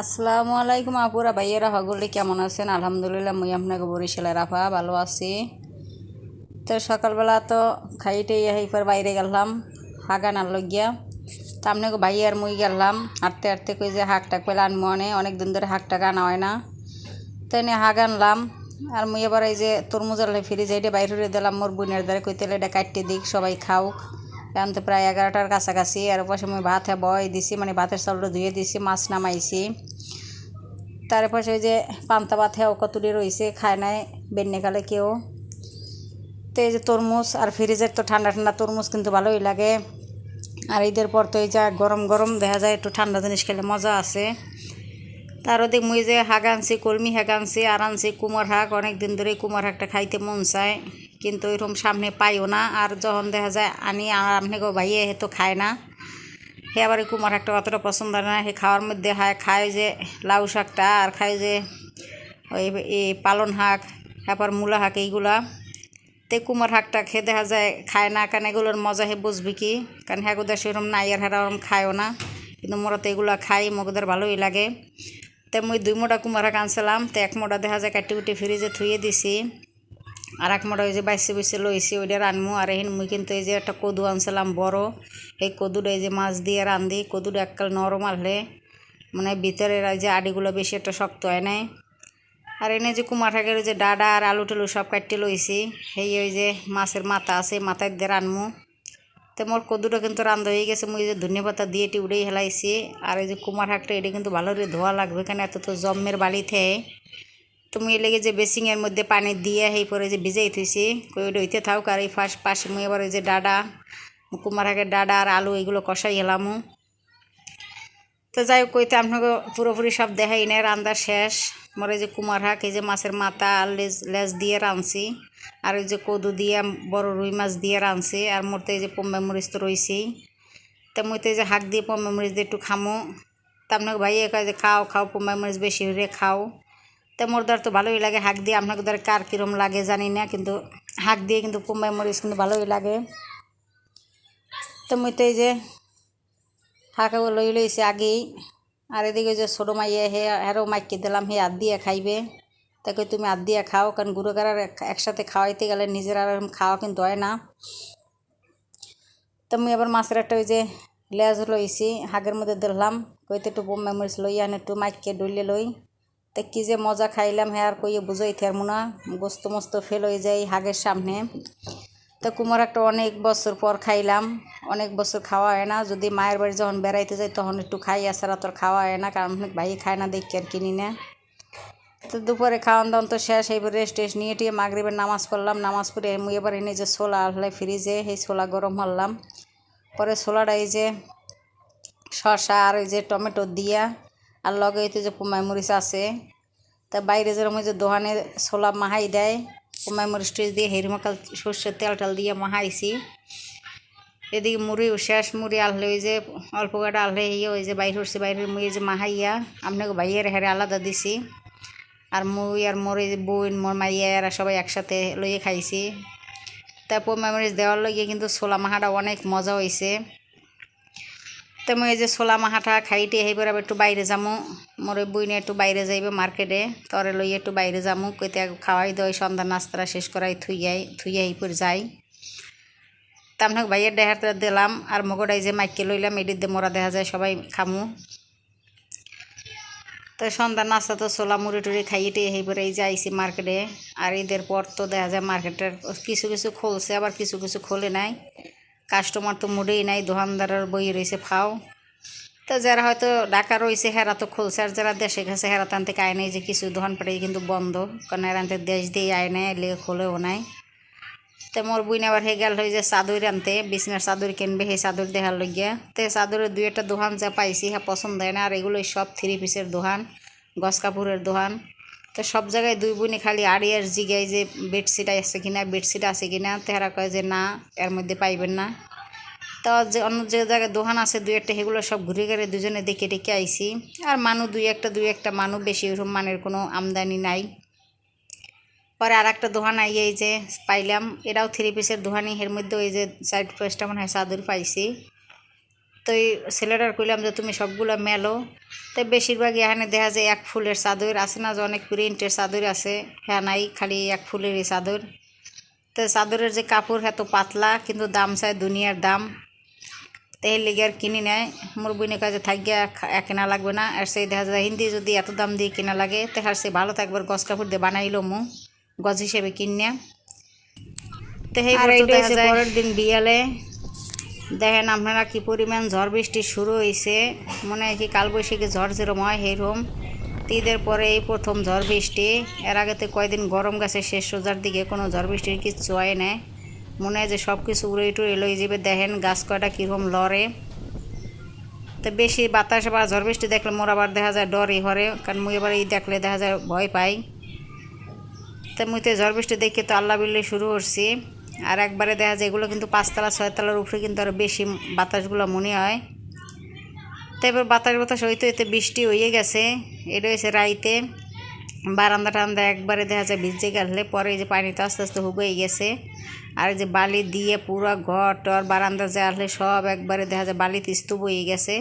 আসসালামু আলাইকুম আপুরা ভাইয়েরা সকলে কেমন আছেন? আলহামদুলিল্লাহ মুই আপনাকে বরিশালের আফা ভালো আছি। তো সকালবেলা তো খাইতে এইবার বাইরে গেলাম হাগান আর লগিয়া। তো আপনাকে ভাই আর মুই গেলাম হাঁটতে হাঁটতে কই যে হাঁকটাক পেলে আনবো অনেক দিন ধরে হাঁকটাক আনা হয় না। তো এনে হাগ আনলাম আর মুই এবার এই যে তরমুজার ফ্রিজ এইটা বাইরে দিলাম মোর বোনের দ্বারা কইতেলে এটা কাটতে দিক সবাই খাও। এখন তো প্রায় 11টার কাছাকাছি আর পাশে মুই ভাত বয় দিছি মানে ভাতের চাউলটা ধুয়ে দিছি মাছ নামাইছি। তারপর ওই যে পান্তা ভাত হেও কতটি রয়েছে খায় নাই বেন্যকালে কেউ। তো এই যে তরমুজ আর ফ্রিজের তো ঠান্ডা ঠান্ডা তরমুজ কিন্তু ভালোই লাগে। আর ঈদের পর তো এই যে গরম গরম দেখা যায় একটু ঠান্ডা জিনিস খেলে মজা আছে। তার ওদিক মুই যে শাক আনছি কলমি শাক আনছি আর আনছি কুমার শাক, অনেক দিন ধরে কুমার শাকটা খাইতে মন চায় কিন্তু ওইরকম সামনে পাইও না। আর যখন দেখা যায় আনি আর আপনাকেও ভাইয়ে তো খায় না, হে আবার কুমার শাকটা অতটা পছন্দ না। হে খাওয়ার মধ্যে খায় যে লাউ শাকটা আর খায় যে ওই পালন শাক তারপর মূলা শাক এইগুলা। তে কুমার শাকটা খেয়ে দেখা যায় খায় না, কারণ এগুলোর মজা হে বুঝবি কি, কারণ হ্যাঁ গোদের সেরকম নাই আর হ্যাঁ ওরম খায়ও না, কিন্তু মোরা তো এগুলো খাই মগদের ভালোই লাগে। তো মুই 2 মোটা কুমার শাক আনছিলাম, তো 1 মোটা দেখা যায় কাটি কুটি ফ্রিজে থুয়ে দিছি আর 1 মোটা ওই যে বাইসে বসে লইছি ওইটা রানমু। আর এখন মুই কিন্তু এই যে একটা কদু আনছিলাম বড়, এই কদুটা এই যে মাছ দিয়ে রান্ধি। কদুটা এককাল নরম আনলে মানে ভিতরের যে আডিগুলো বেশি একটা শক্ত হয় নাই। আর এনে যে কুমার শাকের যে ডাডা আর আলু টালু সব কাটতে লইছি, সেই ওই যে মাছের মাথা আছে মাথায় দিয়ে রানমু। তো মোর কদুটা কিন্তু রান্ধা হয়ে গেছে, মুই যে ধনিয়া পাতা দিয়ে এটি উড়েই হেলাইছি। আর এই যে কুমার শাকটা এটা কিন্তু ভালো করে ধোয়া লাগবে, কেন এত তো জম্মের বালিতে। তো মুই লেগে যে বেসিংয়ের মধ্যে পানি দিয়ে সেই পরে যে ভিজাই থুইছি কই ওইটা হইতে থাক। আর এই পাশে মুই এবার ওই যে ডাডা কুমার শাকের ডাডা আর আলু এগুলো কষাই হেলামু। তো যাই হোক কইতে আপনাকে পুরোপুরি সব দেখাই না, রান্না শেষ। মোর এই যে কুমার শাক এই যে মাছের মাথা আর লেজ দিয়ে রাঁধছি, আর ওই যে কদু দিয়ে বড় রুই মাছ দিয়ে রাঁধছি। আর মোর তো এই যে পম্বা মরিচ তো রয়েছেই। তো মুই তো এই যে শাক দিয়ে পম্বা মরিচ দিয়ে একটু খামো। তা আপনাকে ভাইয়ে কয় যে খাও খাও পম্বা মরিচ বেশি হয়ে খাও। তো মোর দ্বার তো ভালোই লাগে শাক দিয়ে, আপনাকে দ্বার কার কীরম লাগে জানি না, কিন্তু শাক দিয়ে কিন্তু পম্বা মরিচ কিন্তু ভালোই লাগে। তো মুই তো এই যে শাকও লইছি আগেই। আর এদিকে যে ছোটো মাইয়ে হেরও মাইকে দিলাম, হে হাত দিয়ে খাইবে। তাকে তুমি হাত দিয়ে খাও, কারণ গুঁড়ো কারার একসাথে খাওয়াইতে গেলে নিজের আর খাওয়া কিন্তু হয় না। তো আমি আবার মাছের একটা ওই যে লেজ লইছি শাকের মধ্যে দিলাম, কইতে একটু বোম্বাই মরিচ লই আন একটু মাইকে ডইলে লই। তো কী যে মজা খাইলাম হ্যাঁ আর কইয়ে বুঝাই থারমু না, গোস্ত মস্ত ফেল হয়ে যায় শাকের সামনে। তো কুমার একটা অনেক বছর পর খাইলাম, অনেক বছর খাওয়া হয় না। যদি মায়ের বাড়ি যখন বেড়াইতে যাই তখন একটু খাই, এছাড়া তোর খাওয়া হয় না, কারণ অনেক ভাই খায় না দেখি আর কিনি না। তো দুপুরে খাওয়ান দাওয়ান তো শেষ, এইবার রেস্ট টেস্ট নিয়ে টিয়ে মাগরিবের নামাজ পড়লাম। নামাজ পড়ে মুই এবার এনে যে ছোলা হলে ফ্রিজে সেই ছোলা গরম হলাম। পরে ছোলাটা এই যে শসা আর ওই যে টমেটো দিয়া আর লগে হইতে যে পুমাই মরিচ আছে। তা বাইরে যেরকম যে দোকানে ছোলা মাহাই দেয় পুমাই মরিচ টরিচ দিয়ে হেরিমাকাল সর্ষের তেল টাল দিয়ে মাহাইছি। এদিকে মুড়ি শেষ, মুড়ি আনলে ওই যে অল্প কাটা আনলে ওই যে বাইর হচ্ছে বাইরের মুড়ি যে মাহাইয়া আপনাকে ভাইয়ের হেরে আলাদা দিছি। আর মুই আর মোর এই যে বোন মোর মাইয়া এরা সবাই একসাথে লইয়ে খাইছি। তারপর মেমোরিজ দেওয়ার লইয়ে কিন্তু ছোলা মাহাটা অনেক মজা হয়েছে। তো মুই এই যে ছোলা মাহাটা খাইতে এইবার আবার একটু বাইরে যামু, মোর ওই বইনে একটু বাইরে যাইবে মার্কেটে, তরে লইয়ে একটু বাইরে যামু। কইতে খাওয়াই দই সন্ধ্যা নাস্তাটা শেষ করাই থুইয়াই এইপর যাই। তা আপনাকে ভাইয়ের দেহাটা দিলাম আর মগটাই যে মাইকে লইলাম এটির দিয়ে মোরা দেখা যায় সবাই খামু। তো সন্ধ্যা নাস্তা তো ছোলা মুড়ি টুড়ি খাইয়ে এইবারে এই যে আইসি মার্কেটে। আর ঈদের পর তো দেখা যায় মার্কেটের কিছু কিছু খুলছে আবার কিছু কিছু খোলে নাই, কাস্টমার তো মুডেই নাই, দোকানদারের বই রয়েছে ফাও। তো যারা হয়তো ঢাকা রয়েছে হেরা তো খুলছে, আর যারা দেশে গেছে হেরা তান থেকে আয় নাই, যে কিছু দোকান পাড়াই কিন্তু বন্ধ, কারণ এরানতে দেশ দিয়ে আয় নাই লেগে খোলেও নাই। তো মোর বুইন আবার হে গেল হয়ে যে চাদর আনতে, বিছনার চাদর কিনবে, সেই চাদর দেখার লইয়া। তো চাদরের 2-1টা দোকান যা পাইছি হ্যাঁ পছন্দ হয় না, আর এগুলোই সব 3 পিসের দোকান, গস কাপড়ের দোকান। তো সব জায়গায় 2 বোনে খালি আড়িয়ার জিগায় যে বেডশিট আছে কিনা, বেডশিট আছে কিনা, তেহারা কয় যে না এর মধ্যে পাইবেন না। তো যে অন্য যে জায়গায় দোকান আছে 2-1টা সেগুলো সব ঘুরে ঘুরে দুজনে দেখে দেখে আইছি। আর মানুষ 2-1টা মানুষ বেশি ওরকম মানের কোনো আমদানি নাই। পরে আর একটা দোকান আইয়ে এই যে পাইলাম, এটাও 3 পিসের দোকানই, এর মধ্যে ওই যে 4 5টা মনে হয় চাদর পাইছি। তো এই ছেলেটার কইলাম যে তুমি সবগুলো মেলো। তো বেশিরভাগই এখানে দেখা যায় এক ফুলের চাদর আছে না, যে অনেক প্রিন্টের চাদর আছে, হ্যাঁ নাই খালি এক ফুলেরই চাদর। তো চাদরের যে কাপড় এত পাতলা, কিন্তু দাম চায় দুনিয়ার দাম। তো এই লেগে আর কিনি নেয়। মোর বোনের কাছে থাকিয়া কেনা লাগবে না, আর সেই দেখা যায় হিন্দি যদি এত দাম দিয়ে কেনা লাগে, তো সে ভালো থাকবার গজ কাপড় দিয়ে বানাইলো মু গজ হিসেবে কিনিয়া। তো সেই পরের দিন বিয়ালে দেখেন আপনারা কি পরিমাণ ঝড় বৃষ্টি শুরু হয়েছে। মনে হয় কি কালবৈশাখী ঝড় যেরকম হয় সেইরকম। ঈদের পরে এই প্রথম ঝড় বৃষ্টি। এর আগে তো কয়দিন গরম গেছে, শেষ রোজার দিকে কোনো ঝড় বৃষ্টির কিচ্ছু হয় না। মনে হয় যে সব কিছু উড়ে টুড়ে লয়ে যাবে। দেখেন গাছ কয়টা কীরকম লড়ে। তো বেশি বাতাস বা ঝড় বৃষ্টি দেখলে মোর আবার দেখা যায় ডরই হরে, কারণ মুই এবার এই দেখলে দেখা যায় ভয় পাই। তো মুই তো ঝড় বৃষ্টি দেখে তো আল্লাহ বিল্লি শুরু করছি। আর একবারে দেখা যায় এগুলো কিন্তু 5 তলা 6 তলার উপরে কিন্তু আরও বেশি বাতাসগুলো মনে হয়। তো এবার বাতাস হইতে হইতে বৃষ্টি হয়ে গেছে। এটা হয়েছে রাইতে। বারান্দা টান্দা একবারে দেখা যায় ভিজে গেলে পরে এই যে পানিটা আস্তে আস্তে হুগিয়ে গেছে। আর এই যে বালি দিয়ে পুরো ঘর টর বারান্দা যে আসলে সব একবারে দেখা যায় বালিতে স্তূপ হয়ে গেছে।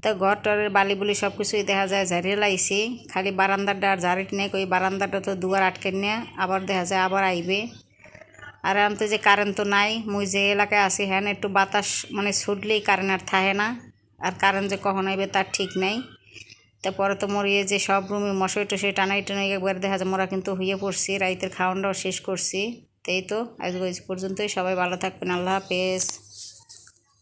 তো ঘর টরের বালি বুলি সব কিছুই দেখা যায় ঝাড়িয়ে লাইছি। খালি বারান্দাটা আর ঝাড়িট নেই, ওই বারান্দাটা তো দুয়ার আটকে নিয়ে আবার দেখা যায় আবার আইবে। আর আনতে যে কারেন্ট তো নাই, মুই যে এলাকায় আছি হ্যাঁ একটু বাতাস মানে ছুটলেই কারেন্ট আর থাকে না। আর কারেন্ট যে কখন আইবে তার ঠিক নাই। তারপরে তো মরিয়ে যে সব রুমে মশাই টশাই টানাই টানাই একবার দেখা যায় মোরা কিন্তু হইয়ে পড়ছি। রাইতের খাওয়ানটাও শেষ করছি। তো এই তো আজ পর্যন্তই। সবাই ভালো থাকবেন। আল্লাহ হাফেজ।